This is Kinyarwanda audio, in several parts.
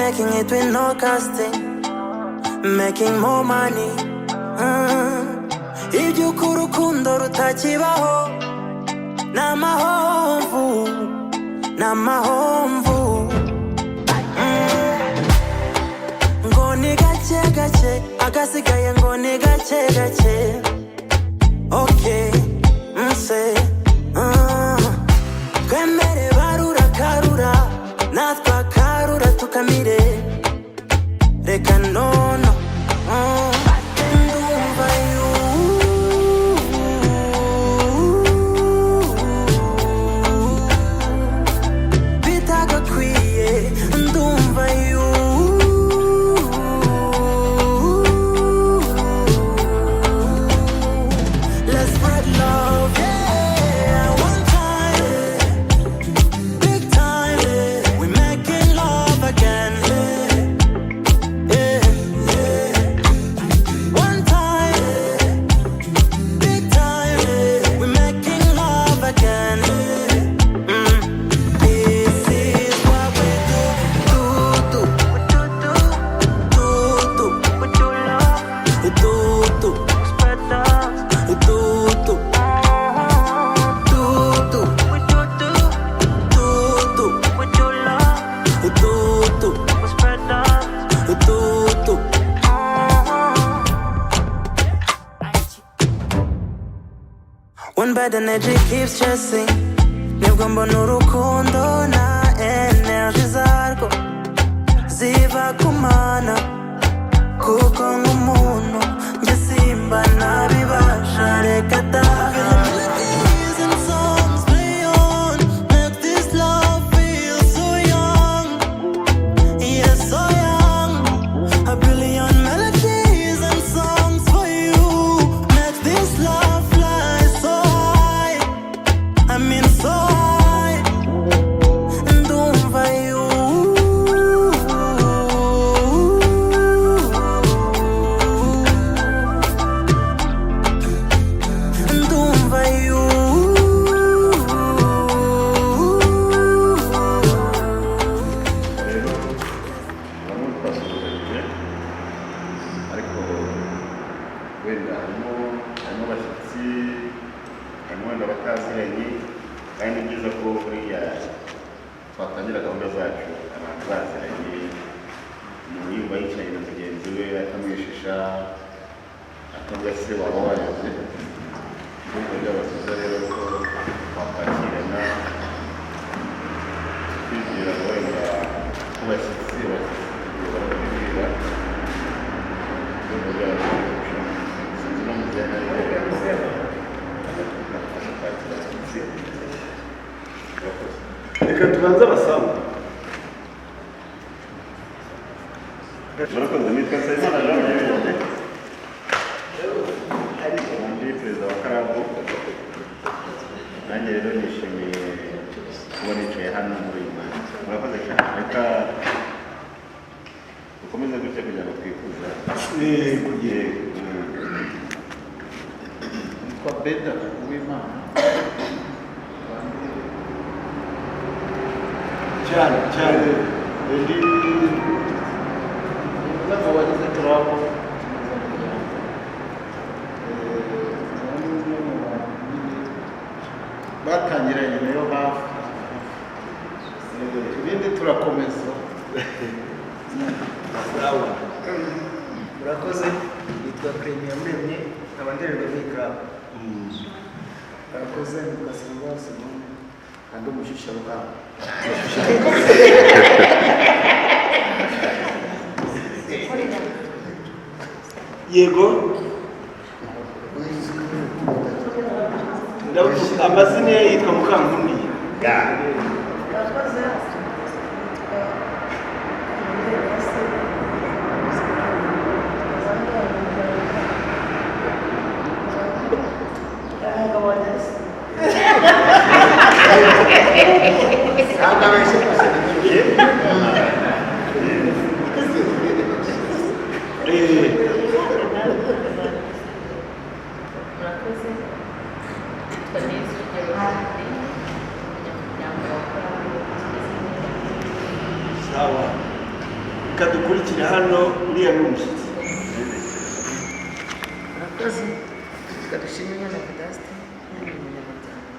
making it with no casting, making more money. Iby'uko urukundo rutakibaho n'amahomvu, n'amahomvu. Ngo ni gake gake, agasigaye ngo ni gake gake. Okay, mse twemere barura karura, natwa karura tukamire. Reka nono ndumva you, bitagakwiye ndumva you. Let's spread love, yeah, one time, big time, we making love again, yeah, one time, big time, we making love again. This is what we do, spread love, When bad energy keeps chasing, nibwo mbona urukundo na energy zarwo ziva kumana. Kuko nk'umuntu njye simba nabibasha, reka da. Melodies and songs play on, make this love feel so young. Yes, so young. A billion melodies and songs for you, make this love fly so high. I mean so high. Ndumva you, ndumva you. rero bamwe twasuhuje ariko wenda harimo abashyitsi, harimo wenda bataziranye, kandi ni byiza ko buriya twatangira gahunda zacu abantu baziranye, umuntu yumva yicaye na mugenzi we atamwishisha, atavuga se waba wayoze. Ndumva byaba byiza rero ko twakwakirana twibwira wenda ku bashyitsi barabibwira. Ndumva byaba byiza sinzi no mu gihe hari nakufasha kwakira abashyitsi. Murakoze. Reka tubanze abasamu. Murakoze. Nitwa Nsabimana Jean Marie, ndi perezida wa Karabu. Nanjye rero nishimiye kuba nicaye hano muri uyu mwanya. Murakoze cyane. Reka dukomeze gutya kugira ngo twifuza. Nitwa Beda Uwimana. Cyane cyane. Ndi umwana wagize Karabu. Batangiranye nayo hafi. Ibindi turakomeza. Sawa. Murakoze. Nitwa Premier Muremye, nkaba ndererwa muri Karabu. Murakoze. Nitwa Silva Simon. Kandi umushyushyarugamba. Yego. Amazina ye yitwa Mukankumi. Murakoze. Twaneze urugero handi umunyamuryango reka dukurikire hano uriya ni umushyitsi. Murakoze. Reka dushime Imana Vedaste n'umunyamuryango.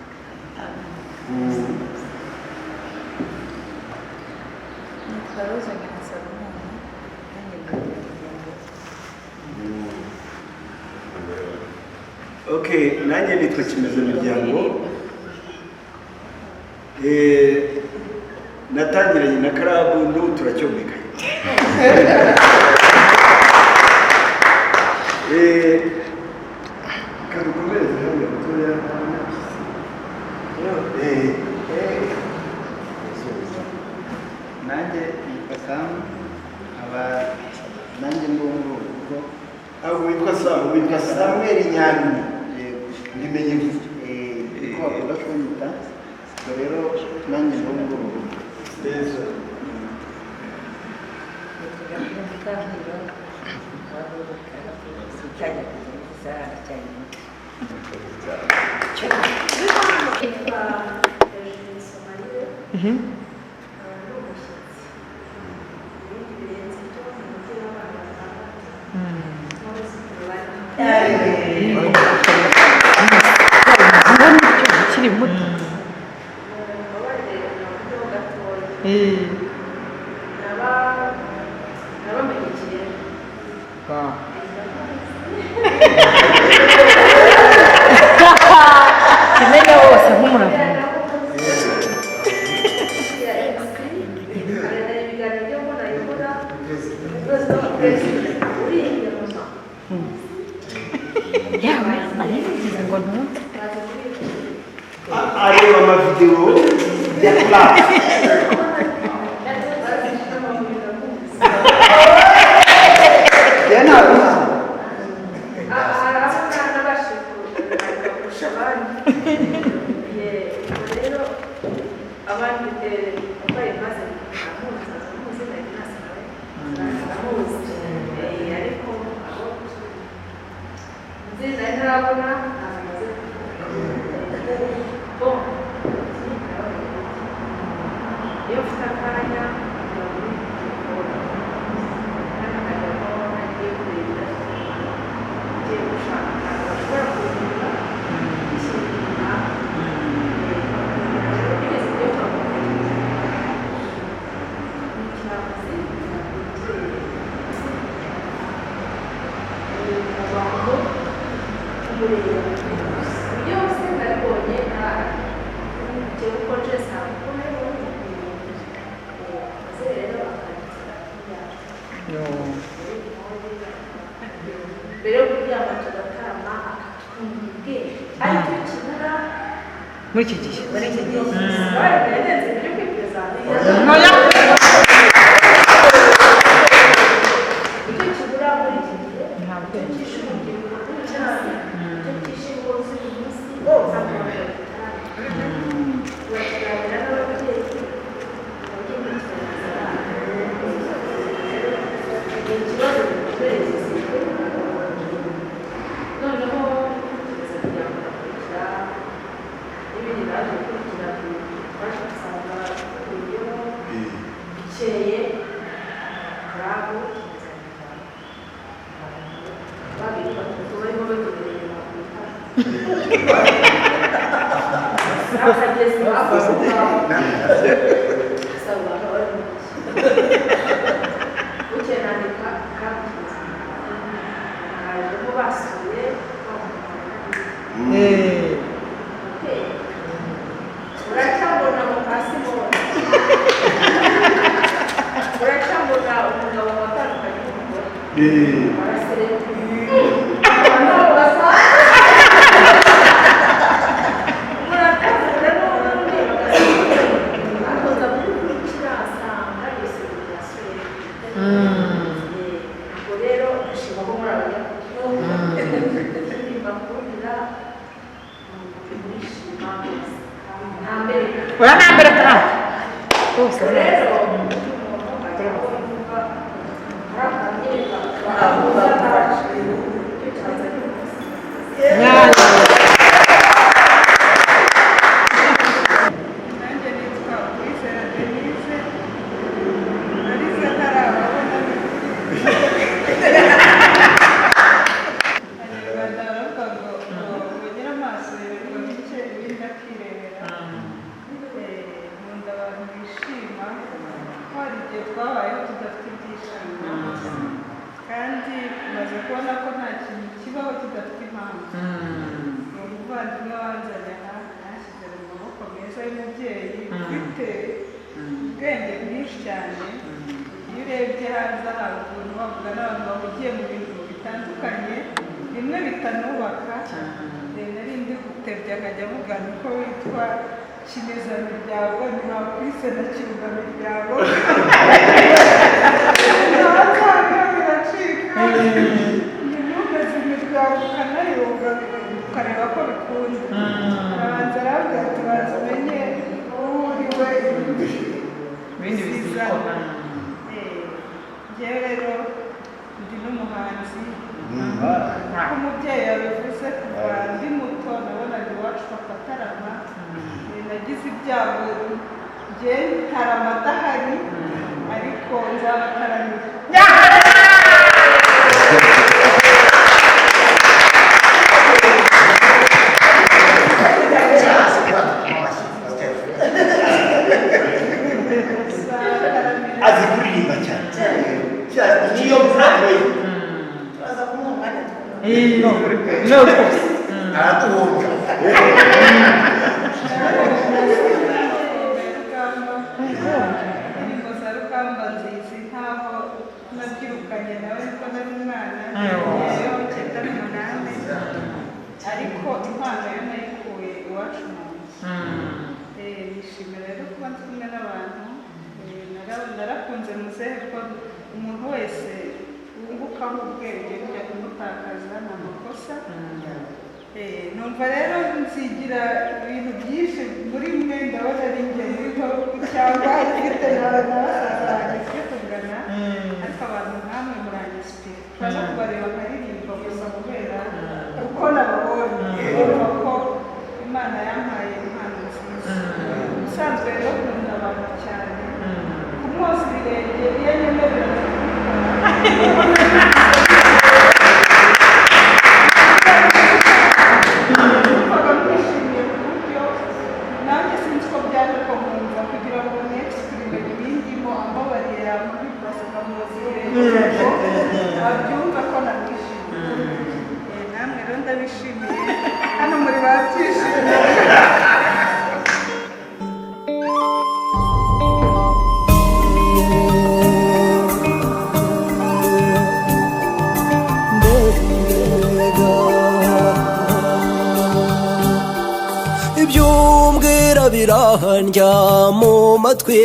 Nitwa Rose Nyiransaramana nanjye ndi umunyamuryango. Okay, nanjye nitwa Kimeze Miryango. Natangiranye na Karabu n'ubu turacyomekanye. Kadukomereze hano gatoya. nanjye nitwa Sam aba nanjye ndi uwo muri uru rugo. Abo witwa Sam, witwa Samuel Nyani. Ndimenye gusa. Uko bakunda kunyita ubwo rero nanjye ndi uwo muri uru rugo. Neza. Mukahiro waruka sikajya kugeza cyane. Ukiri muto. Kimenya wose nk'umuravumba. Yawe arize ngo ntumve. Areba amavideo ya class. Muri iki gihe. Nanjye nitwa Uwizera Denise, narize ntarababona kubona ko nta kintu kibaho kidafite impamvu. Ni umuvandimwe wanzanye aha yashyize mu maboko meza y'umubyeyi ufite ubwenge bwinshi cyane. Iyo urebye hanze hari ukuntu bavuga n'abantu bahugiye mu bintu bitandukanye bimwe bitanubaka. Nari ndi gutebya nkajya mugana uko witwa Kinezamiryango ntiwakwise na Kirugamiryango ntabwo biracika ntimugeze imiryango ukanayunga ukareba ko bikunda. Arabanza aravuga ati baza umenye uwo uriwe ibindi bizizana. Njyewe rero ndi n'umuhanzi ko umubyeyi yabivuze kuva ndi muto nabonaga iwacu papa atarama. Nagize ibyago njye ntarama adahari ariko nzabataramira. azi kuririmba cyane niyo mpamvu turaza kumuha umwanya aratuhunga indirimbo za Rugamba nzizi nkaho nabyirukanye nawe ko nari umwana yo cyenda n'umunani ariko impano yo nayikuye iwacu mu nzu. Nishimira rero kuba ndi kumwe n'abantu. Narakunze muzehe ko umuntu wese wungukaho ubwenge bijya kumutakaza ni amakosa. Numva rero nzigira ibintu byinshi muri mwe ndabona ari njye muriho cyangwa ifite n'abasaza banjye tujye tugana ariko abantu nkamwe murangisipira. Turaza kubareba nkaririmba gusa kubera uko nababonye urumva ko Imana yampaye impano nziza. Ubusanzwe rero nkunda abantu cyane kumwoza ibirenge iyo nyemerera numvaga mwishimiye ku buryo nanjye sinzi ko byaje ko nkumva kugira ngo nexprime ibindimo ambabariye yamubibase nkamwoza ibirenge abyumva ko namwishimiye. Namwe rero ndabishimiye hano muri babyishimiye. Ibyumbwira birahanja mu matwi,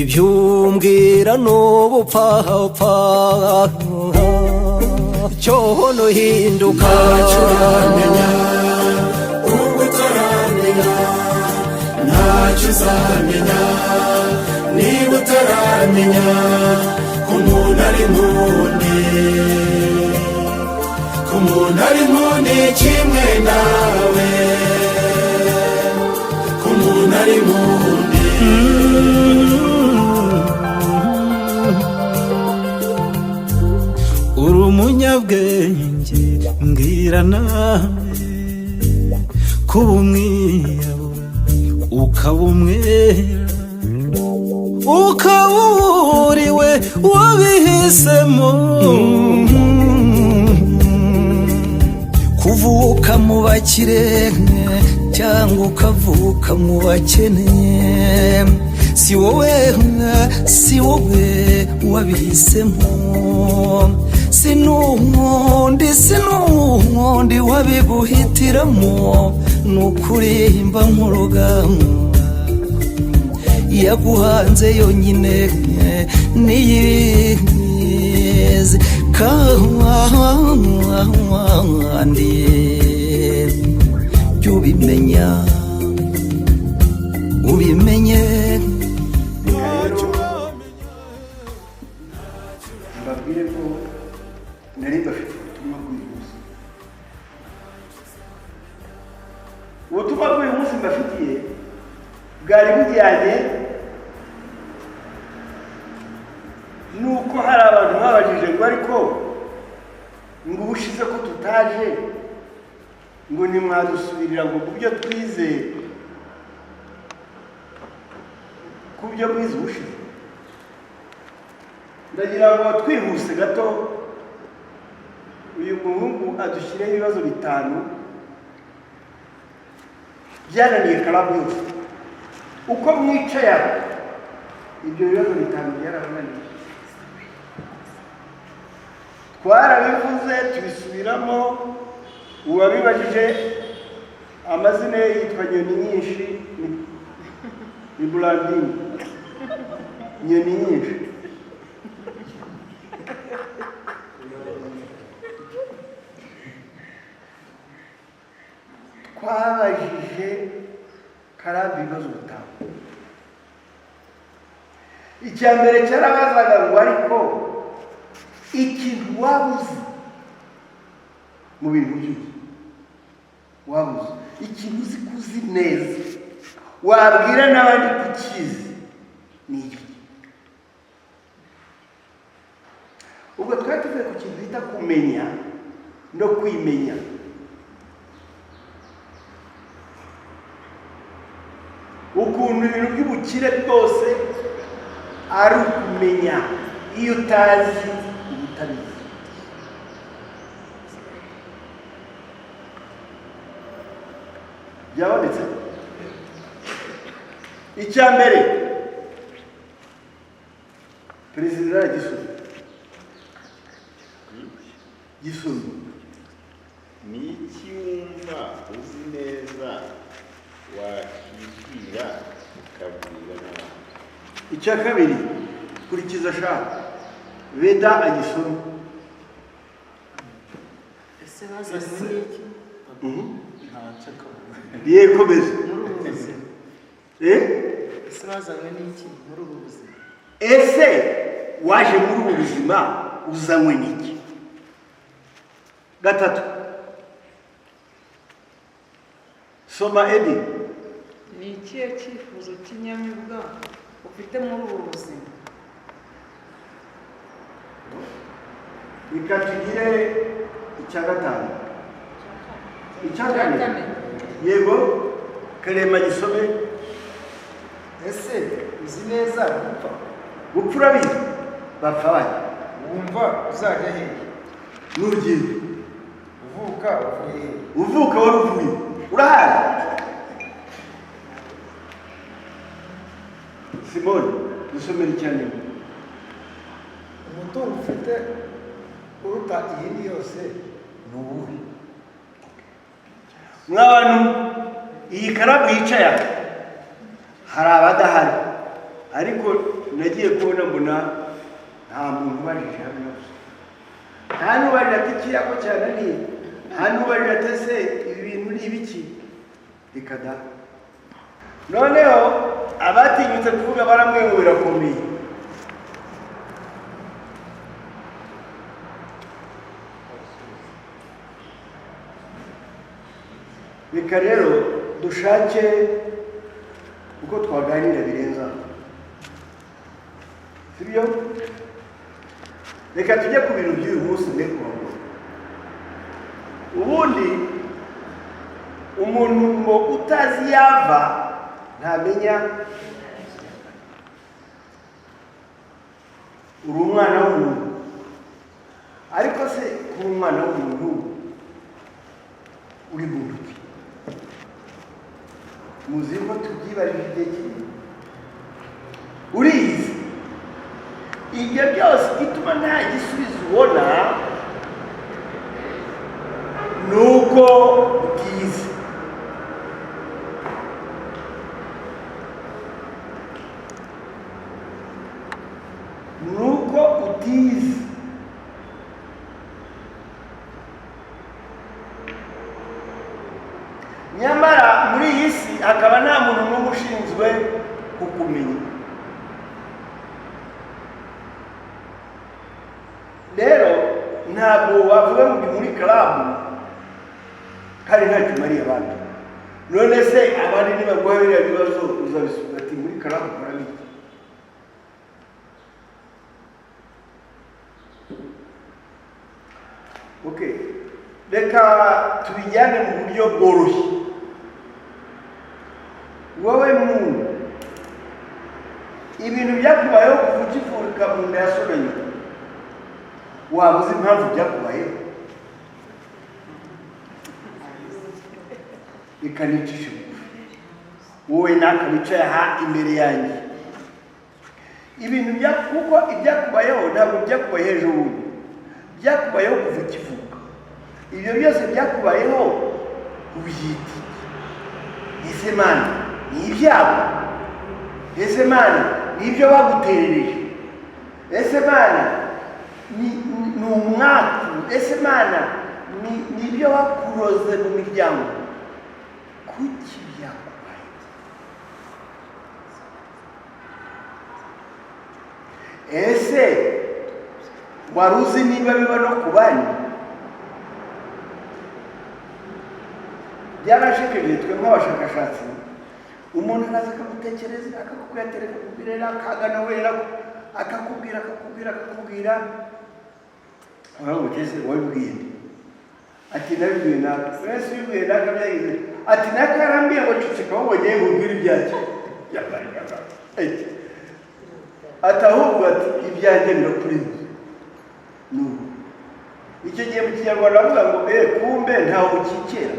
ibyumbwira n'ubupfapfa cyono hinduka curamenya ubwo utaramenya ntacyo uzamenya niba utaramenya ko umuntu ari nkundi, ko umuntu ari nkundi kimwe nawe, ko umuntu ari nkundi. Uri umunyabwenge mbwira nawe, kuba umwirabura ukaba umwera ukaba uriwe wabihisemo, kuvuka mu bakire cyangwa ukavuka mu bakene si wowe wabihisemo, sinumundi wabiguhitiramo, nukurimba nk'urugamba yaguhanze yonyine niyizi kandi by'ubimenya ubimenye. mbabwire ko nari bafite ubutumwa bw'uyu munsi. Ubutumwa bw'uyu munsi mbafitiye bwari bujyanye nuko hari abantu babajije ngo ariko ngo ubushize ko tutaje ngo nimwadusubirira ngo ku byo twize, ku byo mwize ubushize. ndagira ngo twihuse gato uyu muhungu adushyireho ibibazo 5 byananiye karabu yose uko mwicaye ibyo bibazo 5 byarabananiye twarabivuze tubisubiramo uwabibajije amazina ye yitwa Nyoni Nyinshi ni Blandine Nyoni Nyinshi twabajije karabu ibibazo 5 icya mbere cyarabazaga ngo ariko ikintu wabuze mu bintu byose wabuze ikintu uzi kuzi neza wabwira n'abandi kukizi ni iki ubwo twari tuvuye ku kintu bita kumenya no kwimenya ukuntu ibintu by'ubukire bwose ari ukumenya iyo utazi ubutabizi byabonetse icya mbere perezida Gisumu ni iki wumva uzi neza wakibwira ukabwira n'abandi? icya kabiri kurikiza shaka Beda Agisoro ese bazanye n'iki yekomeza ese bazanye n'iki muri ubu buzima ese waje muri ubu buzima uzanywe n'iki 3 soma Edi ni ikihe cyifuzo cy'inyamibwa ufite muri ubu buzima reka tugire icya 5 icya 4 yego Karema gisome ese uzi neza gupfa urabizi bapfa bane wumva uzajya hehe n'ugiye uvuka uvuye hehe uvuka wari uvuye urahazi Simone dusomera cyane umutungo ufite uruta iyindi yose ni uwuhe mw'abantu iyi karabu yicaye hari abadahari ariko nagiye kubona mbona nta muntu ubajije hamwe gusa nta n'ubarira ati kiriya ko cyananiye nta n'ubarira ati ese ibi bintu ni ibiki reka da noneho abatinyutse kuvuga baramwewe birakomeye reka rero dushake uko twaganira birenza sibyo reka tujye ku bintu by'uyu munsi ndekubaho ubundi umuntu ngo utazi yava ntamenya uri umwana w'umuntu ariko se kuba umwana w'umuntu uri muntu ki muzi ko tubyibarije igihe kimwe urizi ibyo byose bituma nta gisubizo ubona ni uko utize ni uko utize nyamara muri iyi si akaba nta muntu n'umwe ushinzwe kukumenya rero ntabwo wavuga ngo muri karabu kandi ntacyo umariye abandi none se abandi nibaguha biriya bibazo uzabisubiza ati muri karabu ukora biki okay reka tubijyane mu buryo bworoshye wowe muntu ibintu byakubayeho kuva ukivurika mu nda ya so na nyina waba uzi impamvu byakubayeho ikanicisha wowe naka wicaye aha imbere yanjye ibintu kuko ibyakubayeho ntabwo byakubaye hejuru ubundi byakubayeho kuva ukivuka ibyo byose byakubayeho ubyita ese mana ni ibyago ese mana ni ibyo baguterereje ese mana ni umwaku ese mana ni ibyo bakuroze mu miryango kuki byakubaye ese wari uzi niba biba no ku bandi byarashekeje twe nk'abashakashatsi umuntu araza akagutekereza akakubwira akakubwira akagana wera akakubwira uraho ugeze wabibwiye ati nabibwiye naka wese ubibwiye naka byagize ati nakarambiye ngo ceceka wowe wongeye kubwira ibyacyo ati ahubwo ati ibyanjye biro kuri n'ubu icyo gihe mu kinyarwanda bavuga ngo kumbe ntawe ukikera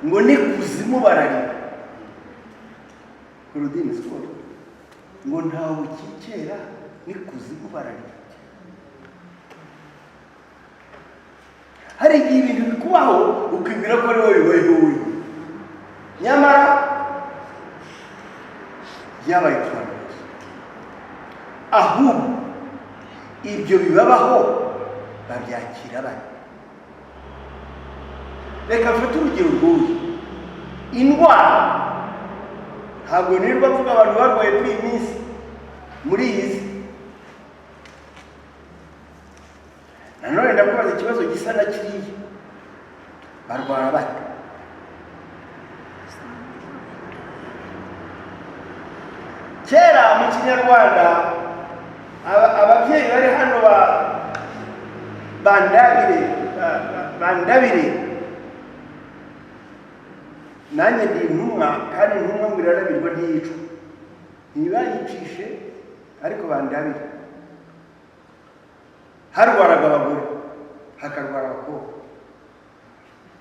ngo ni kuzimu bararira kurudini siporo ngo ntawe ukikera ni kuzimu bararira hari igihe ibintu bikubaho ukibwira ko ari wowe wowe nyamara byabaye kubaho ahubwo ibyo bibabaho babyakira bane reka mfate urugero rw'uyu indwara ntabwo nirwa mvuga abantu barwaye muri iyi minsi muri iyi si nanone ndakubaza ikibazo gisa na kiriya barwara bate kera mu kinyarwanda ababyeyi bari hano bandabire nanjye ndi intumwa kandi intumwa ngo irarabirwa ntiyicwa ntibayicishe ariko bandabire harwaraga abagore hakarwara abakobwa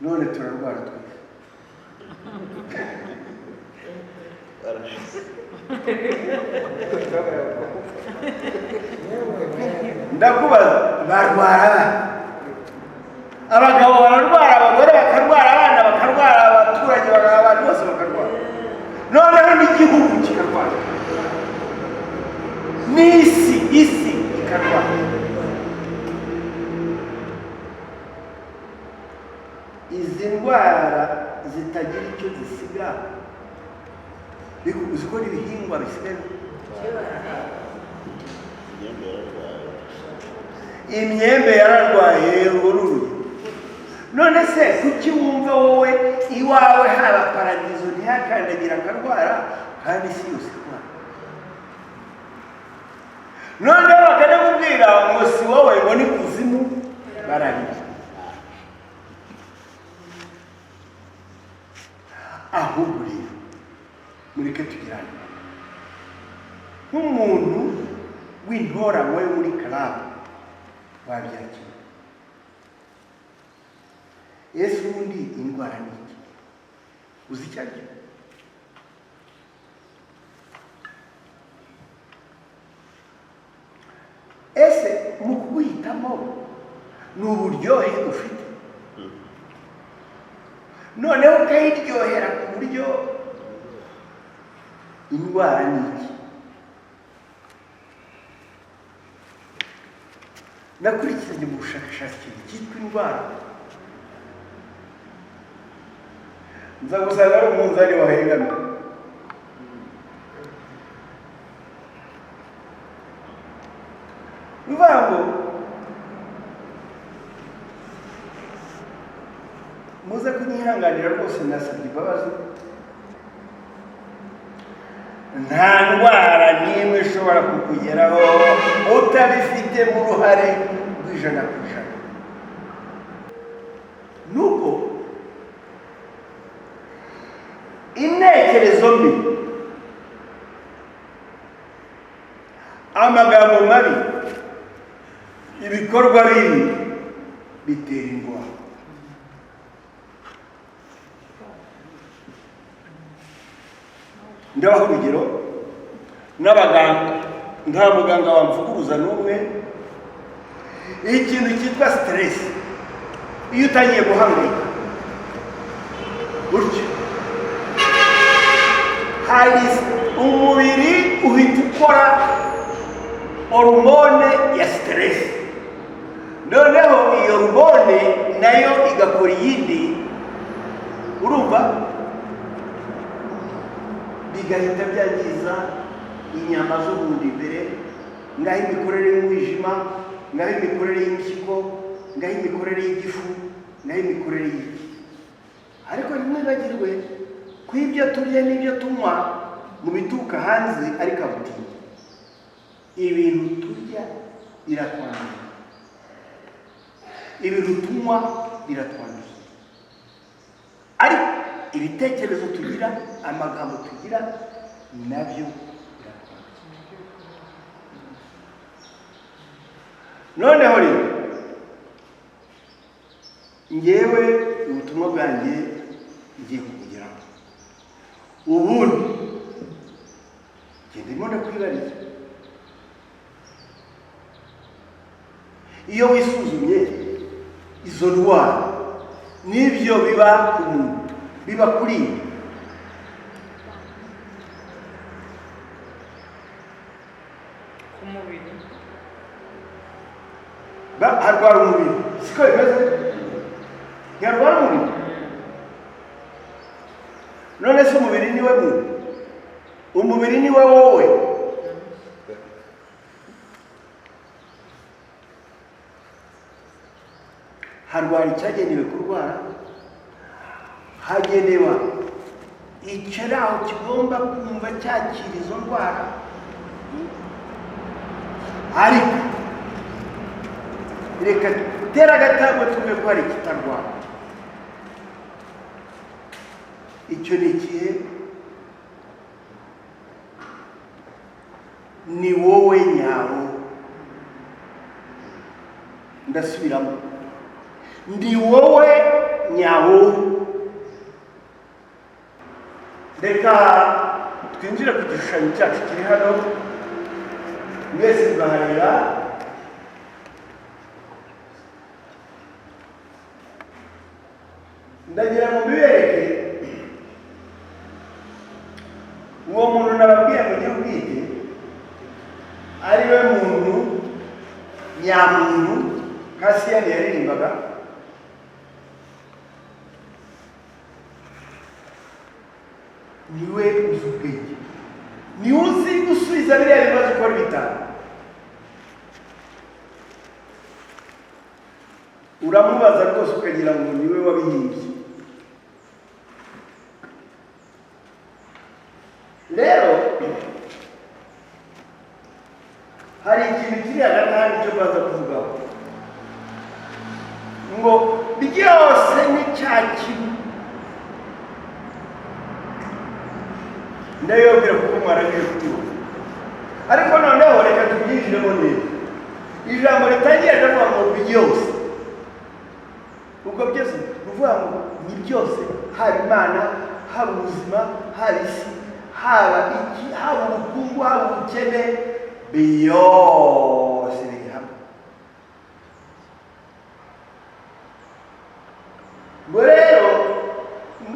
none turarwara twese ndakubaza barwara abagabo bararwara abagore bakarwara abana bakarwara abaturage abantu bose bakarwara noneho n'igihugu kikarwara n'isi ikarwara izi ndwara zitagira icyo zisiga zikora ibihingwa bisigaye imyembe yararwaye ururuye none se kuki wumva wowe iwawe haba paradizo ntihakandagira akarwara kandi isi yose irwara noneho bakanamubwira ngo si wowe ngo ni kuzimu bararira ahubwo rero mureke tugirane nk'umuntu w'intoranywa yo muri karabu wabyakira ese ubundi indwara ni iki uzi icyo ari cyo ese mu kuguhitamo ni uburyohe ufite noneho ukayiryohera ku buryo indwara ni iki nakurikiranye mu bushakashatsi cyitwa indwara nza gusanga ari umunzani wahengamye bivuga ngo muze kunyihanganira rwose nasabye imbabazi nta ndwara n'imwe ishobora kukugeraho utabifitemo uruhare rw'ijana ku ijana nuko intekerezo mbi amagambo mabi ibikorwa bibi bitera indwara. Ndabaho urugero n'abaganga, nta muganga wamvuguruza n'umwe. Ikintu cyitwa stress, iyo utangiye guhangayika gutyo, hari umubiri uhita ukora hormone ya stress, noneho iyo hormone nayo igakora iyindi, urumva, bigahita byangiza inyama z'ubundi imbere, ngaho imikorere y'umwijima, ngaho imikorere y'impyiko, ngaho imikorere y'igifu, ngaho imikorere y'iki. Ariko ntimwibagirwe ko ibyo turya n'ibyo tunywa mu bituruka hanze ari kabutindi. Ibintu turya biratwanduza, ibintu tunywa biratwanduza, ariko ibitekerezo tugira, amagambo tugira nabyo biratwanduza. Noneho rero ngewe ubutumwa bwanjye ngiye kubugeraho, ubundi ndimo ndakwibariza, iyo wisuzumye izo ndwara n'ibyo biba ku muntu, biba kuri iyi ku mubiri, harwara umubiri, siko bimeze? Ntiharwara umubiri? None se umubiri niwe muntu? Umubiri niwe wowe? Harwara icyagenewe kurwara, hagenewa ikiraho kigomba kumva cyakira izo ndwara. Ariko reka tera agatabo tuve ko hari ikitarwara. Icyo ni ikihe? Ni wowe nyawo. Ndasubiramo, ndi wowe nyawo. Reka twinjire ku gishushanyo cyacu kiri hano, mwese mugaharira. Ndagira ngo mbibereke uwo muntu nababwiye mu gihugu bwite ari we muntu nyamuntu Kasiyani yaririmbaga. Niwe uzi ubwenge, niwe uzi gusubiza biriya bibazo uko ari bitanu. Uramubaza rwose ukagira ngo niwe wabihimbye. Rero hari ikintu kiri hagati hano cyo baza kuvugaho ngo byose ni cya kimwe. Ndayobwira kuko mwaragiye kutubona, ariko noneho reka tubyinjiremo neza. Ijambo ritangiye rivuga ngo byose, ubwo byose kuvuga ngo ni byose, haba Imana, haba ubuzima, haba isi, haba iki, haba ubukungu, haba ubukene, byose biri hamwe. Ngo rero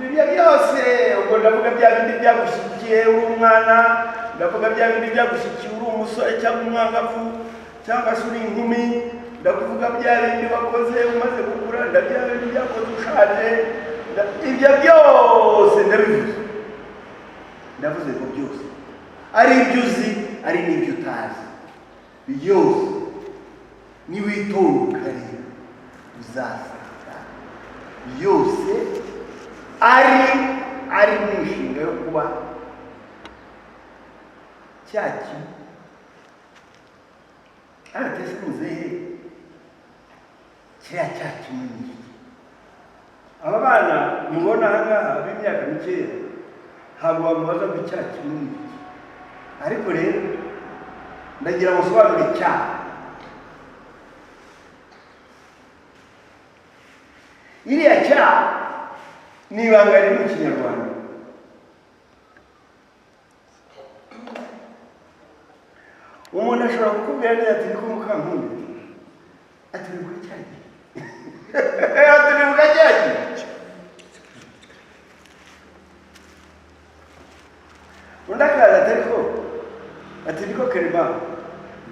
ibyo byose, ubwo ndavuga bya bindi byagushyikiye uri umwana, ndavuga bya bindi byagushyikiye uri umusore cyangwa umwangavu cyangwa se uri inkumi, ndakuvuga bya bindi wakoze umaze gukura, ndabya bindi byakoze ushaje, ibyo byose ndabivuze. Ndavuze ngo byose, ari ibyo uzi, ari n'ibyo utazi, byose niwitonda ukareba uzasanga byose ari n'inshinga yo kuba cya kimwe. Aratese muzehe kiriya cya kimwe ni iki? Aba bana mubona aha ngaha b'imyaka mikeya ntabwo bamubaza ngo icya kimwe ni iki, ariko rero ndagira ngo usobanure icyaha. iriya cya ni ibanga riri mu kinyarwanda. Umuntu ashobora kukubwira neza ati niko Mukankundi ati uri kuri cya gihe ati uri mu gajyagi. Undi akaza ati ariko ati niko Kerema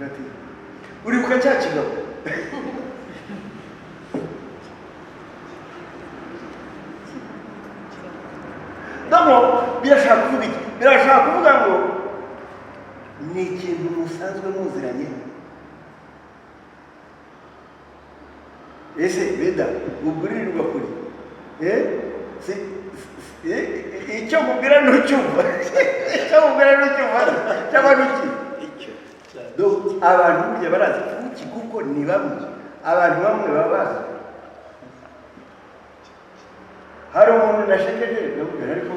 ati uri ku cya kigabo. Namo birashaka kuvuga iki? Birashaka kuvuga ngo ni ikintu musanzwe muziranye. Ese beda uburirirwa kuri icyo mubwira ntucyumva icyo mubwira ntucyumva cyangwa ntuki abantu burya barazi kuki kuko ni bamwe abantu bamwe baba bazi. Hari umuntu nashekeje ndamubwira ariko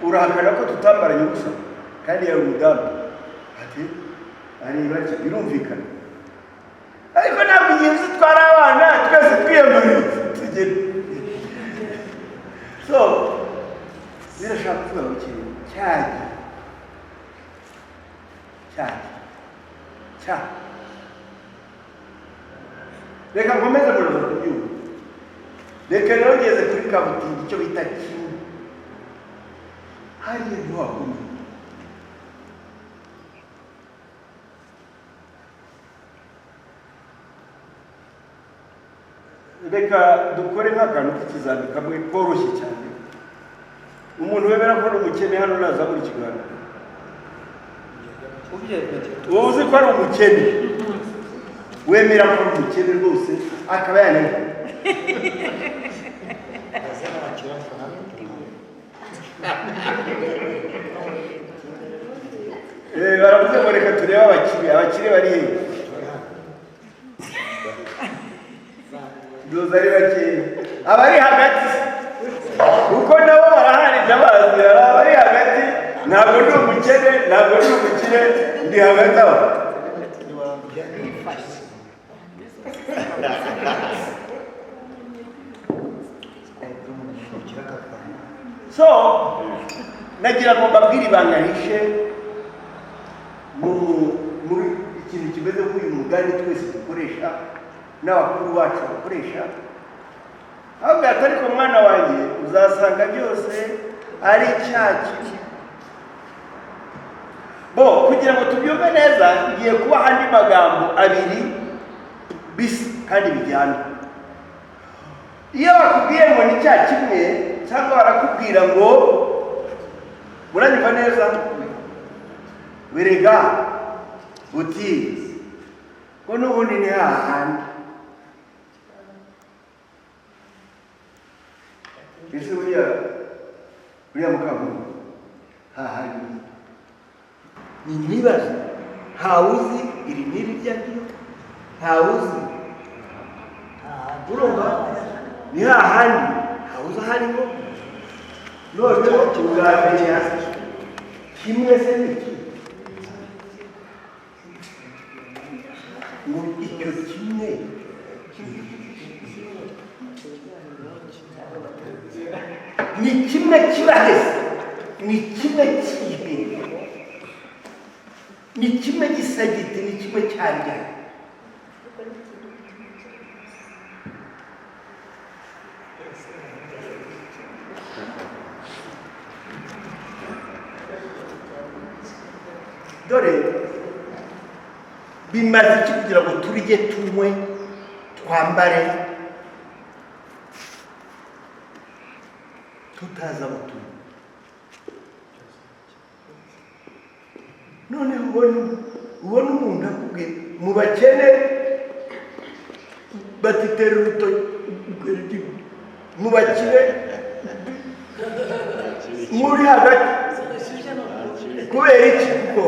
urahakana ko tutambaranye ubusa kandi yari umudamu ati ari bake birumvikana ariko ntabwo igihe zitwara abana twese twiyamariye tugere. So birashaka kuvuga ngo ikintu cyagi reka nkomeze muroza kubyumva. Reka rero ngeze kuri kabutingi icyo bita kimwe hariya ntiwakomeye. Reka dukore nk'akantu k'ikizami kamwe koroshye cyane. Umuntu wemera ko ari umukene hano naza muri kiganiro. Wowe uzi ko ari umukene wemera ko ari umukene rwose akaba yananiwe. Baravuze ngo reka turebe abakire bari hehe. Doza ari bakeya abari hagati kuko nabo barahari ndabazi. Abari hagati ntabwo ndi umukene ntabwo ndi umukire ndi hagati aho. So nagira ngo mbabwire ibanga rishe muri ikintu kimeze nk'uyu mugani twese dukoresha n'abakuru bacu bakoresha. Ahubwo atari ko mwana wanjye uzasanga byose ari icyacu. Bo kugira ngo tubyumve neza ngiye kubaha andi magambo abiri bisa kandi bijyana. Iyo bakubwiye ngo ni cya kimwe cyangwa barakubwira ngo muranyumva neza werega uti ko n'ubundi ni hahandi. Ese uriya Mukankundi hahandi ni nibaza ntawe uzi iri n'iri ryaryo ntawe uzi urumva ni hahandi ntawe uzi ahariho. Noneho tuzamenya kimwe se n'iki ngo icyo kimwe ni kimwe kibaheze ni kimwe kibe ni kimwe gisagite ni kimwe cyarya. Dore bimaze iki kugira ngo turye tunywe twambare tutazi abo turi. None ubona umuntu akubwiye mu bakene batitera urutoki mu bakire muri hagati kubera iki kuko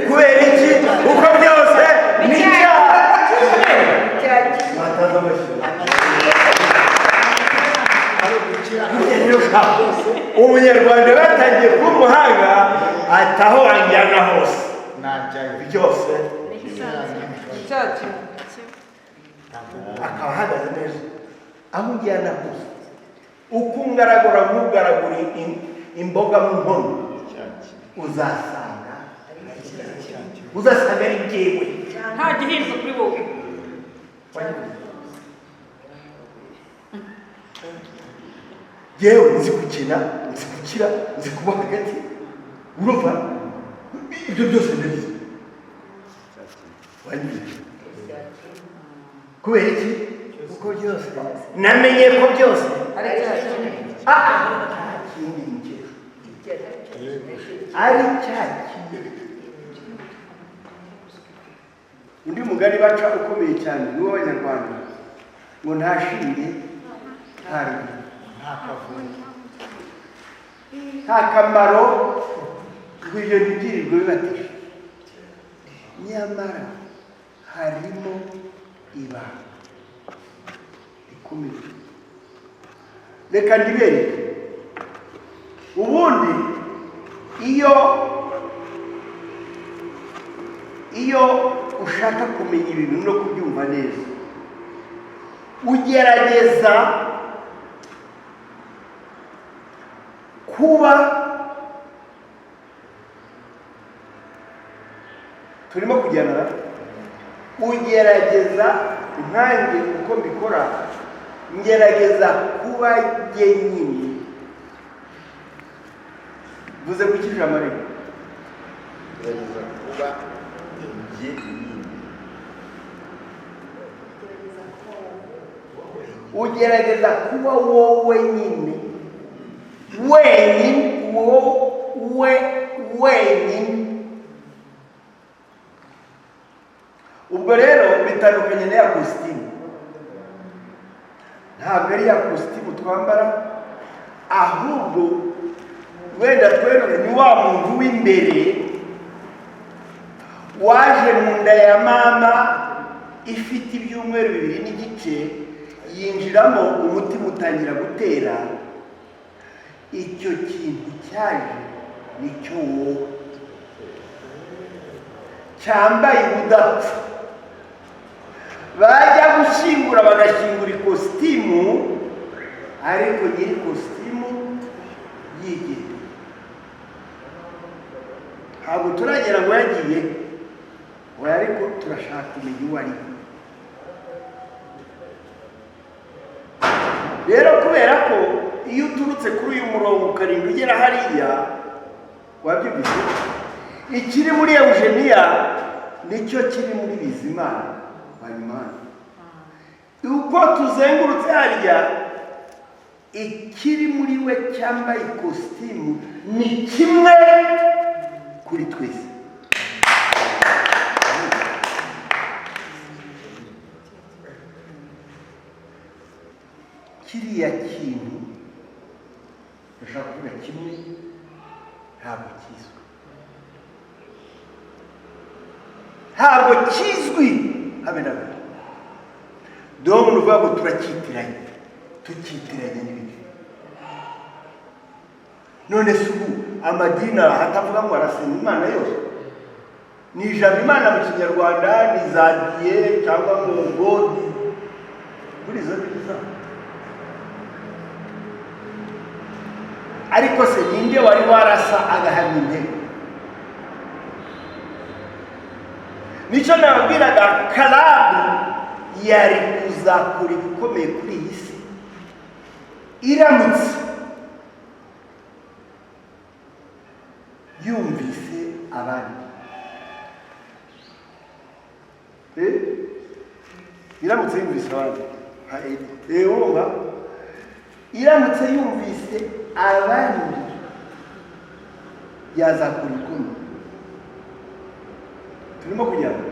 kubera iki kuko byose ni icyaha. Umunyarwanda batangiye kuba umuhanga ataho anjyana hose byose akaba ahagaze neza aho ujyana hose uko ungaragura nk'ugaragura imboga mu nkono uzasanga ari jyewe nta gihinduka kuri wowe. yewe nzi gukina nzi gukira nzi kuba hagati urumva ibyo byose ndabizi wanyuze kubera iki kuko byose namenye ko byose ari cyacu ikindi ngero ari cyaki undi mugari baca ukomeye cyane ni w'abanyarwanda ngo nta shinge nta rugero nta kamaro ngo ibyo ntibyirirwe bibatisha nyamara harimo ibanga rikomeye reka ndibereke ubundi iyo ushaka kumenya ibintu no kubyumva neza ugerageza kuba turimo kujyana ugerageza nkanjye uko mbikora ngerageza kuba jyenyine vuze gukirira amarembo gerageza kuba jyenyine ugerageza kuba wowe nyine wenyine ubwo rero bitandukanye na ya kositimu ntabwo ari ya kositimu twambara ahubwo wenda tweruye ni wa muntu w'imbere waje mu nda ya mama ifite ibyumweru 2 n'igice yinjiramo umutima utangira gutera icyo kintu cyaje nicyo wowe cyambaye ubudapfa bajya gushyingura bagashyingura ikositimu ariko nyiri kositimu yigiye ntabwo turagera ngo yagiye we ariko turashaka kumenya uwo ari rero kubera ko iyo uturutse kuri uyu murongo ukarinda ugera hariya wabyumvise ikiri muri Eugenia nicyo kiri muri Bizimana Bayimana uko tuzengurutse harya ikiri muri we cyambaye ikositimu ni kimwe kuri twese kiriya kintu ndashaka kuvuga kimwe ntabwo kizwi habe na gato dore ni ukuvuga ngo tukitiranye n'ibindi none se ubu amadini hatavuga ngo arasenga imana yose ni ijambo imana mu kinyarwanda ni za diye cyangwa mu godi muri izo ndimi zabo ariko se ninde wari warasa agahamya intego nicyo nababwiraga karabu yari kuzakora ibikomeye kuri iyi si iramutse yumvise abandi iramutse yumvise abandi urumva iramutse yumvise abandi yazakora ibikomeye turimo kujyana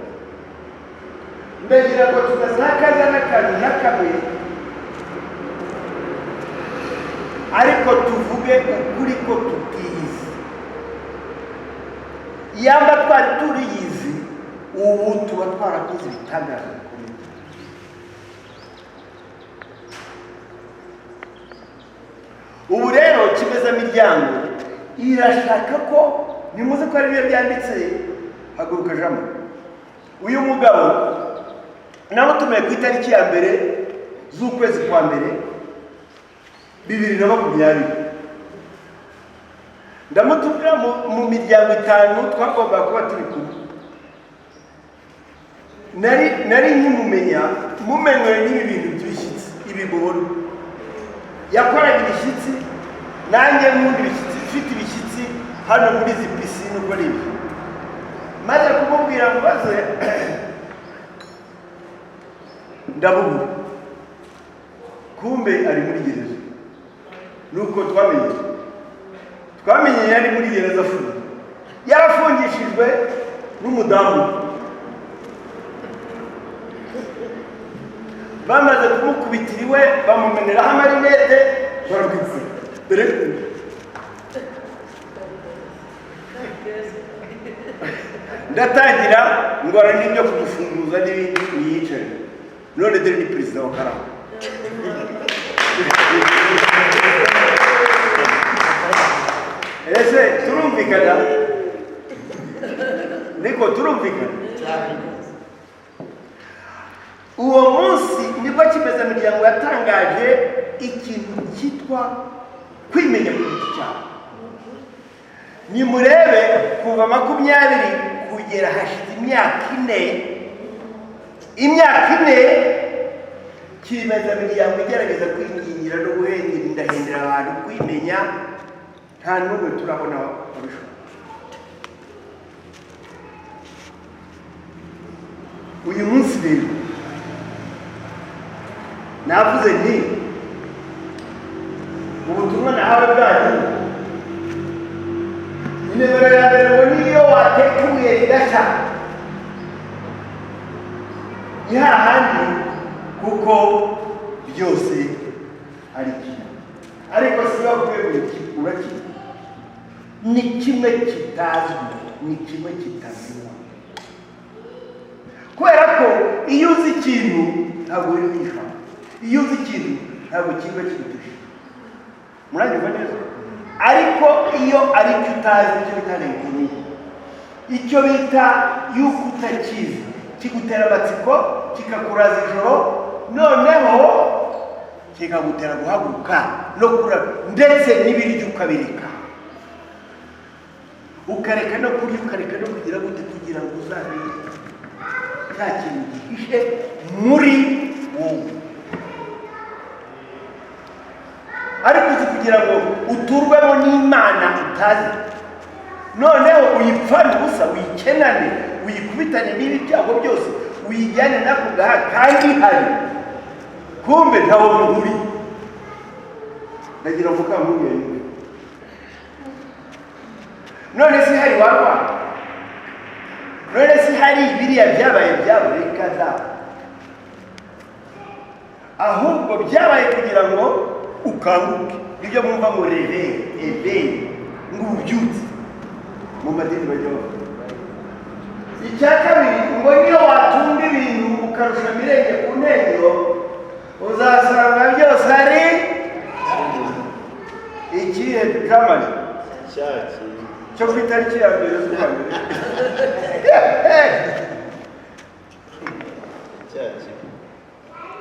ndagira ngo tudasakaza n'akantu n'akamwe ariko tuvuge ukuri ko tutiyizi yamba twari turiyizi ubu tuba twarakoze ibitangaza bikomeye ubu rero kimezamiryango irashaka ko nimuze ko ari byo byanditse haguruka jamo uyu mugabo namutumiye ku itariki ya mbere z'ukwezi kwa mbere 2020. Ndamutumira mu miryango 5 twagomba kuba turi kumwe. Nari nkimumenya mumenywe n'ibi bintu by'ibishyitsi ibi mubona. Yakoraga ibishyitsi nanjye n'undi bishyitsi ufite ibishyitsi hano muri izi pisine uko ari ibi. Maze kumubwira ngo baze ndabubura kumbe ari muri gereza. Nuko twamenye yari muri gereza afunze. Yarafungishijwe n'umudamu. Bamaze kumukubitira iwe bamumeneraho amarinete barabwitse. Dore ndatangira ngora n'ibyo kumufunguza n'ibindi niyicaye. None dore ni perezida wa Karama. Ese turumvikana? Niko turumvikana? Uwo munsi nibwo kimeza miryango yatangaje ikintu cyitwa kwimenya mu giti cyawe. Nimurebe kuva 20 kugera hashize imyaka 4 kimeza miryango igerageza kwingingira no guhengera indahindira abantu kwimenya nta n'umwe turabona abishobora. Uyu munsi rero navuze nti ubutumwa nahawe bwanyu nimero ya mbere ngo niyo watekuye rigashya ni hahandi kuko byose ari kimwe, ariko si bakwiye urakimwe. Ni kimwe kitazwi, ni kimwe kitazwi. Kubera ko iyo uzi ikintu ntabwo uri kwisha, iyo uzi ikintu ntabwo kiba kigutusha. Muranyumva neza? Ariko iyo ari cyo utazi icyo bitarenguye, icyo bita yuko utakizi kigutera amatsiko, kikakuraza ijoro, noneho kikagutera guhaguruka no kurya ndetse n'ibiryo ukabireka. Ukareka no kurya, ukareka no kugira gute kugira ngo uzabe nta kintu gihishe muri wowe. Ariko uzi kugira ngo uturwemo n'Imana utazi, noneho uyipfane ubusa, uyikenane, uyikubitane n'ibi byago byose, uyijyane nako gaha kandi hari kumbe ntawo muhuri. Nagira mvuka nkuru yawe none si hari warwa, none si hari biriya byabaye byabureka da, ahubwo byabaye kugira ngo ukanguke. Ibyo mwumva ngo ebe ngo ubyutse mu madini bajyaho. Icya kabiri ngo niyo watunga ibintu ukarusha mirenge ku ntego uzasanga byose ari ikihe kamari cyo ku itariki ya mbere z'ukwa mbere.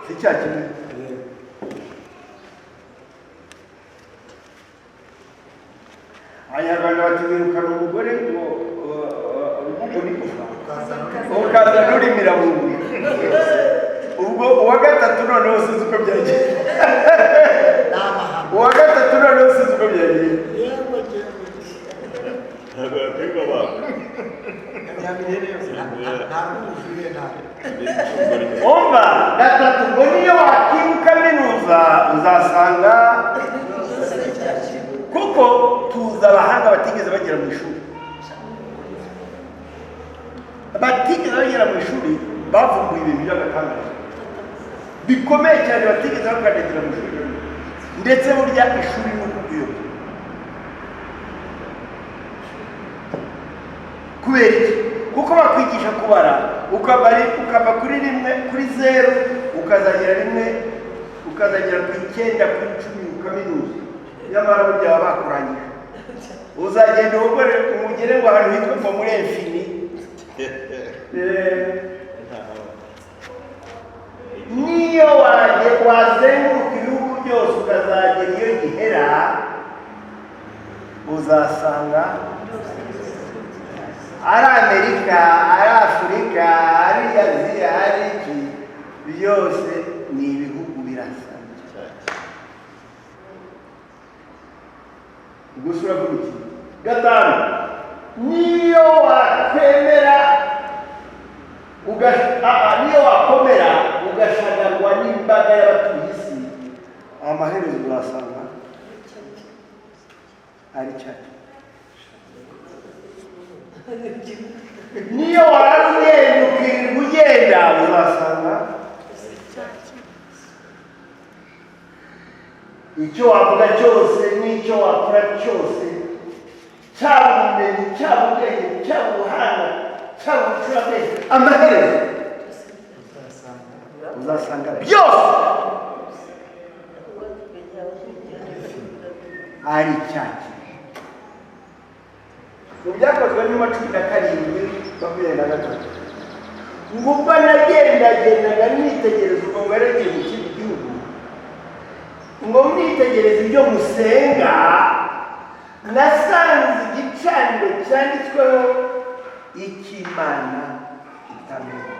Si cya kimwe. Abanyarwanda bati wirukana umugore ngo ukaza n'urimira mu nguni. Ubwo uwa gatatu noneho usize uko byagiye. Uwa gatatu noneho usize uko byagiye. Umva gatatu ngo niyo wakibuka minuza uzasanga, kuko tuza abahanga batigeze bagera mu ishuri, batigeze bagera mu ishuri bavumbuye ibintu by'agatangaza bikomeye cyane, batigeze bakandagira mu ishuri. Ndetse burya ishuri ni ukubwiyoba. Kubera iki? Kuko bakwigisha kubara ukava kuri 1 kuri 0 ukazagera 1 ukazagera ku 9 ku 10 ukaminuza. Nyamara burya bakurangije uzagenda ubore umugere ngo ahantu hitwa ngo muri infini. uzasanga ari Amerika, ari Afurika, ari Aziya, ari iki, byose ni ibihugu birasa. Gusa uravuga iki? Gatanu, niyo wakwemera niyo wakomera ugashagarwa n'imbaga y'abatuye isi, amaherezo uzasanga ari cyacu. Niyo waragenda ukirirwa ugenda uzasanga icyo wavuga cyose n'icyo wakora cyose, cyaba ubumenyi, cyaba ubwenge, cyaba ubuhanga, cyaba ubucurabwenge, amaherezo uzasanga byose ari cyacu. Mu byakozwe n'intumwa 17:23 ngo ubwo nagendagendaga nitegereza ubwo ngaragiye mu kindi gihugu, ngo mwitegereze ibyo musenga, nasanze igicaniro cyanditsweho icy'Imana itamenya.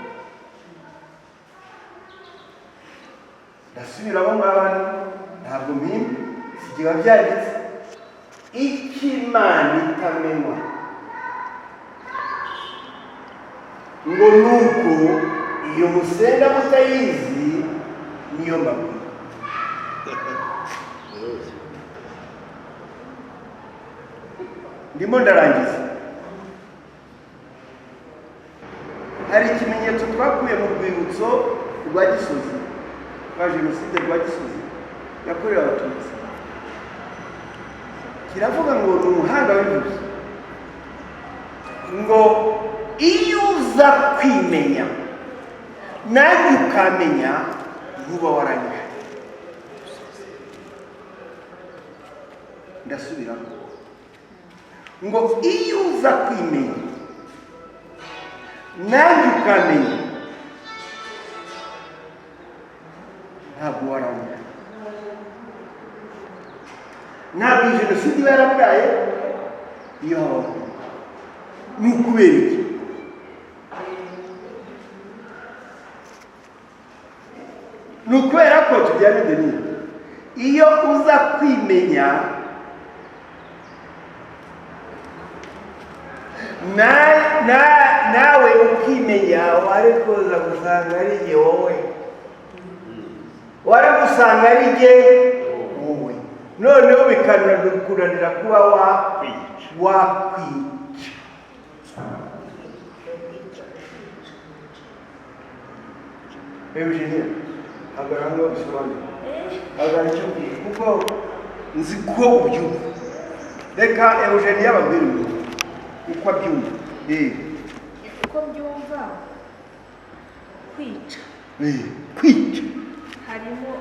Ndasubiramo mw'abantu, ntabwo mpimba, sigiba byanditse icy'Imana itamenywa, ngo nuko iyo musenga mutayizi niyo mbabwira. Ndimo ndarangiza. Hari ikimenyetso twakuye mu rwibutso rwa Gisozi, rwa Jenoside rwa Gisozi yakorewe Abatutsi. Kiravuga ngo ni umuhanga w'ibivuze ngo iyo uza kwimenya nanjye ukamenya ntuba waranyije. Ndasubiramo ngo iyo uza kwimenya nanjye ukamenya ntabwo waranyije. Ntabwo Jenoside iba yarabwaye iyo habaho. Ni ukubera iki? Ni ukubera ko tujyana ideni. Iyo uza kwimenya nawe ukimenya, wari kuza gusanga ari jye wowe, wari gusanga ari jye wowe, noneho bikanakuranira kuba wakwica. Eugenia, agaranga bisobanura agaricyo kuko nzi ko ubyumva. Reka Eugenia ababwire uko abyumva. uko mbyumva, kwica kwica harimo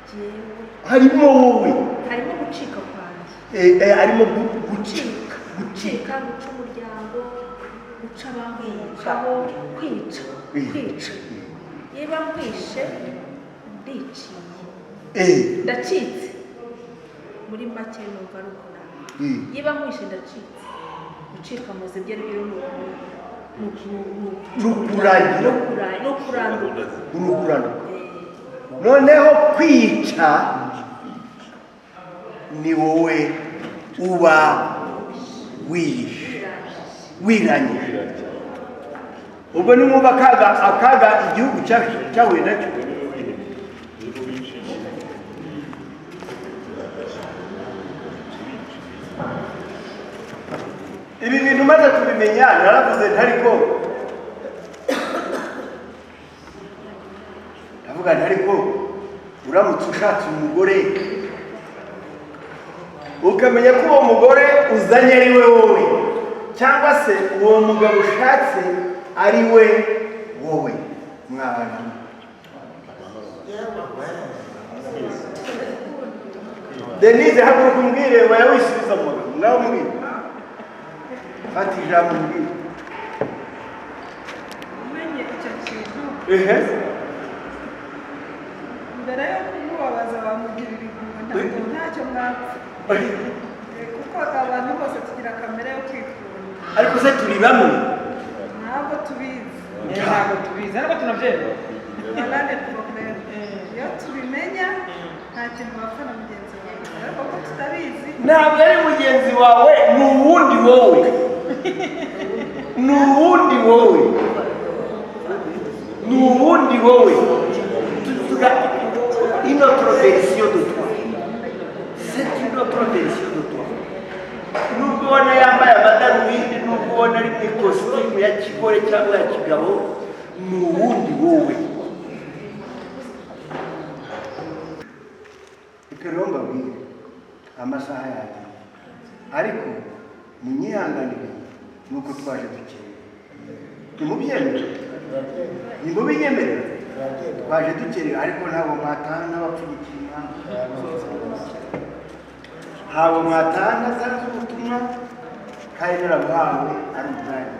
jyewe, harimo wowe, harimo gucika kwanjye, harimo gucika, guca umuryango, guca abamwitaho, kwica. Niba nkwishe ndiciye, ndacitse. Muri make numva ari uko nawe. Niba nkwishe ndacitse, gucika muzi ibyo ari byo nukuranduka. Noneho kwica ni wowe uba wiranye. Ubwo ni mwumva akaga igihugu cyahuye nacyo. Ibi bintu maze kubimenya naravuze ntariko ndavuga ntariko uramutse ushatse umugore ukamenya ko uwo mugore uzanye ari we wowe, cyangwa se uwo mugabo ushatse ari we wowe, mwabana Denise haguruka umbwire wayawisubiza mu magambo ngaho umbwire. Fata ijambo umbwire. umenye icyo kintu mbere yo kumubabaza bamugirira impuhwe, ntabwo ntacyo mwapfa kuko abantu kamere yo kwikunda ariko se turi bamwe ntabwo tubizi ntabwo tubizi ariko tunabyemera banane porobuleme iyo tubimenya nta kintu wapfa na mugenzi wawe ariko ko tutabizi ntabwo ari mugenzi wawe ni uwundi wowe ni uwundi wowe ni uwundi wowe tuvuga une autre version de toi c'est une autre version de toi nubwo ubona yambaye amadarubindi nubwo ubona ari mu ikositimu ya kigore cyangwa ya kigabo ni uwundi wowe reka rero mbabwire amasaha yawe ariko munyihanganire nuko twaje dukeye nimubiyemerera twaje dukerera ariko ntabwo mwataha n'abapfunyikira ntabwo mwataha ntazazi ubutumwa kandi narabuhawe ari ubwanyu